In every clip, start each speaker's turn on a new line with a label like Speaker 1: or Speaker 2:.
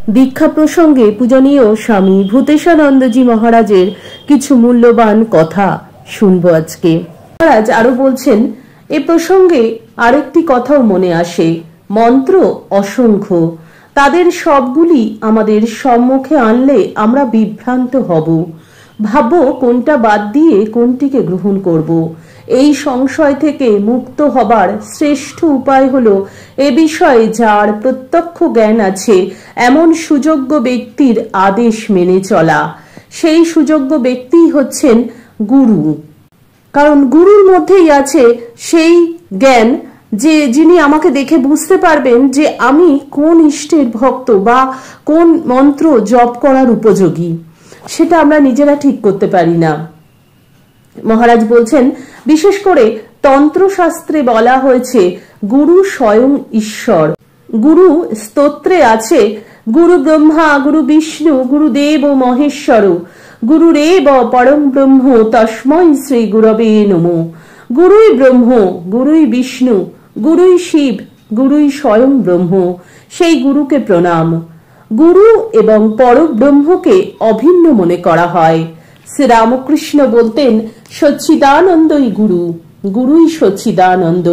Speaker 1: দীক্ষা প্রসঙ্গে পূজনীয় স্বামী ভূতেশানন্দজি মহারাজের কিছু মূল্যবান কথা শুনবো আজকে। মহারাজ আরো বলছেন, এ প্রসঙ্গে আরেকটি কথাও মনে আসে, মন্ত্র অসংখ্য, তাদের সবগুলি আমাদের সম্মুখে আনলে আমরা বিভ্রান্ত হব, ভাববো কোনটা বাদ দিয়ে কোনটিকে গ্রহণ করব। এই সংশয় থেকে মুক্ত হবার শ্রেষ্ঠ উপায় হলো এ বিষয়ে যার প্রত্যক্ষ জ্ঞান আছে এমন সুযোগ্য ব্যক্তির আদেশ মেনে চলা। সেই সুযোগ্য ব্যক্তিই হচ্ছেন গুরু, কারণ গুরুর মধ্যেই আছে সেই জ্ঞান যে যিনি আমাকে দেখে বুঝতে পারবেন যে আমি কোন ইষ্টের ভক্ত বা কোন মন্ত্র জপ করার উপযোগী, সেটা আমরা নিজেরা ঠিক করতে পারি না। মহারাজ বলছেন, বিশেষ করে তন্ত্রশাস্ত্রে বলা হয়েছে গুরু স্বয়ং ঈশ্বর। গুরু স্তোত্রে আছে গুরু ব্রহ্মা গুরু বিষ্ণু গুরুদেব মহেশ্বর গুরুরেব পরম ব্রহ্ম তস্মৈ শ্রী গুরবে নমো। গুরুই ব্রহ্ম, গুরুই বিষ্ণু, গুরুই শিব, গুরুই স্বয়ং ব্রহ্ম, সেই গুরুকে প্রণাম। গুরু এবং পরব্রহ্মকে অভিন্ন মনে করা হয়। শ্রীরামকৃষ্ণ বলতেন, সচ্চিদানন্দই গুরু, গুরুই সচ্চিদানন্দ।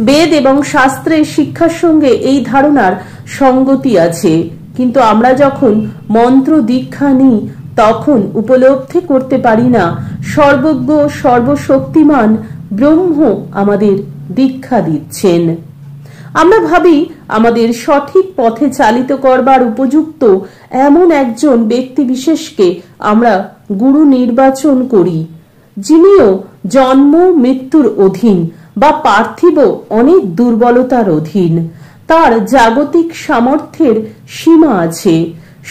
Speaker 1: বেদ এবং শাস্ত্রের শিক্ষার সঙ্গে এই ধারণার সঙ্গতি আছে, কিন্তু আমরা যখন মন্ত্র দীক্ষা নিই তখন উপলব্ধি করতে পারি না সর্বজ্ঞ সর্বশক্তিমান ব্রহ্ম আমাদের দীক্ষা দিচ্ছেন। আমরা ভাবি আমাদের সঠিক পথে চালিত করবার উপযুক্ত এমন একজন ব্যক্তি বিশেষকে আমরা গুরু নির্বাচন করি, যিনিও জন্ম মৃত্যুর অধীন বা পার্থিব অনেক দুর্বলতার অধীন। তার জাগতিক সামর্থ্যের সীমা আছে,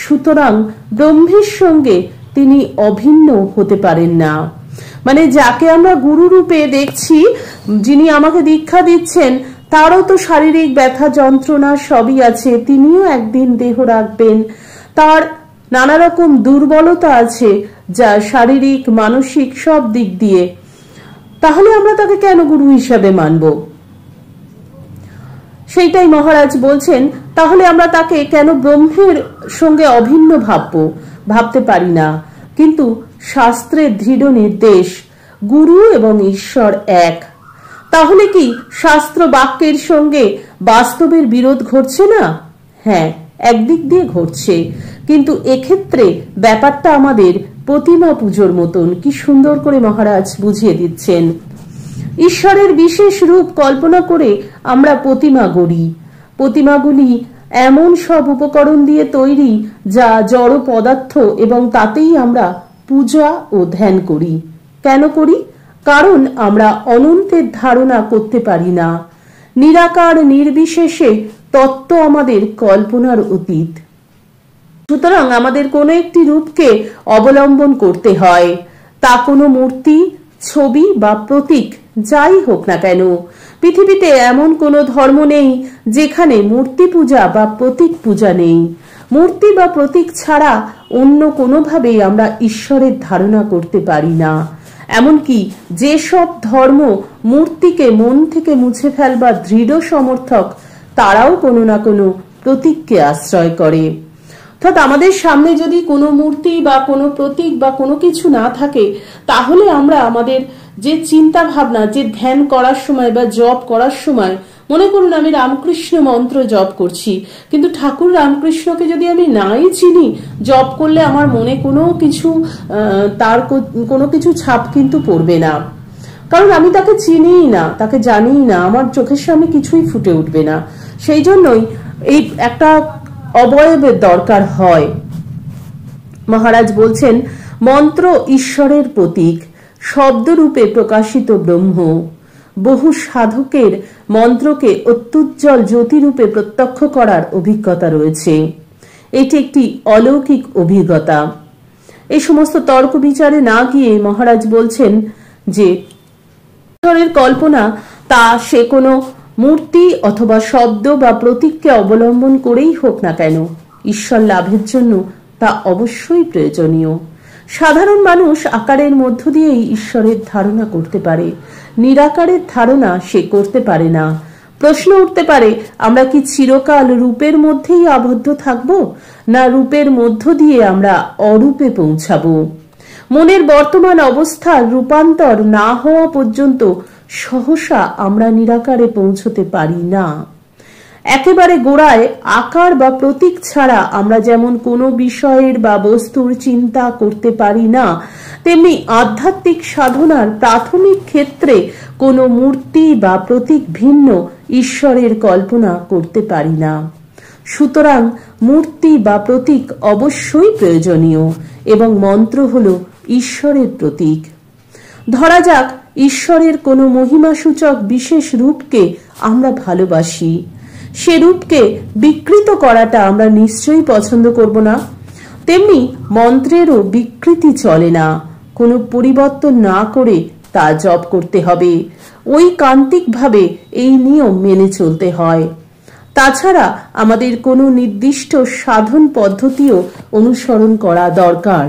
Speaker 1: সুতরাং ব্রহ্মের সঙ্গে তিনি অভিন্ন হতে পারেন না। মানে যাকে আমরা গুরু রূপে দেখছি, যিনি আমাকে দীক্ষা দিচ্ছেন, তারও তো শারীরিক ব্যথা যন্ত্রণা সবই আছে, তিনিও একদিন দেহ রাখবেন। তার নানা রকম দুর্বলতা আছে, যা শারীরিক মানসিক সব দিক দিয়ে। তাহলে আমরা তাকে কেন গুরু হিসাবে মানব? সেইটাই মহারাজ বলছেন, তাহলে আমরা তাকে কেন ব্রহ্মের সঙ্গে অভিন্ন ভাবতে পারি না। কিন্তু শাস্ত্রের দৃঢ় নির্দেশ গুরু এবং ঈশ্বর এক। তাহলে কি শাস্ত্র বাক্যের সঙ্গে বাস্তবের বিরোধ ঘটছে না? হ্যাঁ, একদিক দিয়ে ঘটছে, কিন্তু এক্ষেত্রে ব্যাপারটা আমাদের প্রতিমা পুজোর মতন। কি সুন্দর করে মহারাজ বুঝিয়ে দিচ্ছেন। ঈশ্বরের বিশেষ রূপ কল্পনা করে আমরা প্রতিমা গড়ি। প্রতিমাগুলি এমন সব উপকরণ দিয়ে তৈরি যা জড় পদার্থ, এবং তাতেই আমরা পূজা ও ধ্যান করি। কেন করি? কারণ আমরা অনন্তের ধারণা করতে পারি না। নিরাকার নির্বিশেষে তত্ত্ব আমাদের কল্পনার অতীত। সুতরাং আমাদের কোনো একটি রূপকে অবলম্বন করতে হয়, তা কোনো মূর্তি, ছবি বা প্রতীক যাই হোক না কেন। পৃথিবীতে এমন কোনো ধর্ম নেই যেখানে মূর্তি পূজা বা প্রতীক পূজা নেই। মূর্তি বা প্রতীক ছাড়া অন্য কোনোভাবেই আমরা ঈশ্বরের ধারণা করতে পারি না। এমনকি যেসব ধর্ম মূর্তিকে মন থেকে মুছে ফেলবার দৃঢ় সমর্থক, তারাও কোনো না কোনো প্রতীককে আশ্রয় করে। অর্থাৎ আমাদের সামনে যদি কোনো মূর্তি বা কোনো প্রতীক বা কোনো কিছু না থাকে, তাহলে আমরা আমাদের যে চিন্তা ভাবনা, যে ধ্যান করার সময় বা জপ করার সময়, মনে করুন আমি রামকৃষ্ণ মন্ত্র জপ করছি, কিন্তু ঠাকুর রামকৃষ্ণকে যদি আমি নাই চিনি, জপ করলে আমার মনে কোনো কিছু তার কোনো কিছু ছাপ কিন্তু পড়বে না, কারণ আমি তাকে চিনিই না, তাকে জানিই না, আমার চোখের সামনে কিছুই ফুটে উঠবে না। সেই জন্যই এই একটা অবয়বের দরকার হয়। মহারাজ বলছেন, মন্ত্র ঈশ্বরের প্রতীক, শব্দরূপে প্রকাশিত ব্রহ্ম। বহু সাধকের মন্ত্রকে অত্যুজ্জ্বল জ্যোতিরূপে প্রত্যক্ষ করার অভিজ্ঞতা রয়েছে। এটি একটি অলৌকিক অভিজ্ঞতা। এই সমস্ত তর্ক বিচারে না গিয়ে মহারাজ বলছেন যে ঈশ্বরের কল্পনা, তা সে কোনো মূর্তি অথবা শব্দ বা প্রতীককে অবলম্বন করেই হোক না কেন, ঈশ্বর লাভের জন্য তা অবশ্যই প্রয়োজনীয়। সাধারণ মানুষ আকারের মধ্য দিয়েই ঈশ্বরের ধারণা করতে পারে, নিরাকারের ধারণা সে করতে পারে না। প্রশ্ন উঠতে পারে, আমরা কি চিরকাল রূপের মধ্যেই আবদ্ধ থাকব, না রূপের মধ্য দিয়ে আমরা অরূপে পৌঁছাবো? মনের বর্তমান অবস্থার রূপান্তর না হওয়া পর্যন্ত সহসা আমরা নিরাকারে পৌঁছতে পারি না। একেবারে গোড়ায় আকার বা প্রতীক ছাড়া আমরা যেমন কোনো বিষয়ের বা বস্তুর চিন্তা করতে পারি না, তেমনি আধ্যাত্মিক সাধনার প্রাথমিক ক্ষেত্রে কোনো মূর্তি বা প্রতীক ভিন্ন ঈশ্বরের কল্পনা করতে পারি না। সুতরাং মূর্তি বা প্রতীক অবশ্যই প্রয়োজনীয় এবং মন্ত্র হলো ঈশ্বরের প্রতীক। ধরা যাক ঈশ্বরের কোনো মহিমাসূচক বিশেষ রূপকে আমরা ভালোবাসি, সে রূপকে বিকৃত করাটা আমরা নিশ্চয়ই পছন্দ করব না। তেমনি মন্ত্রেরও বিকৃতি চলে না, কোনো পরিবর্তন না করে তা জপ করতে হবে, ঐকান্তিকভাবে এই নিয়ম মেনে চলতে হয়। তাছাড়া আমাদের কোনো নির্দিষ্ট সাধন পদ্ধতিও অনুসরণ করা দরকার।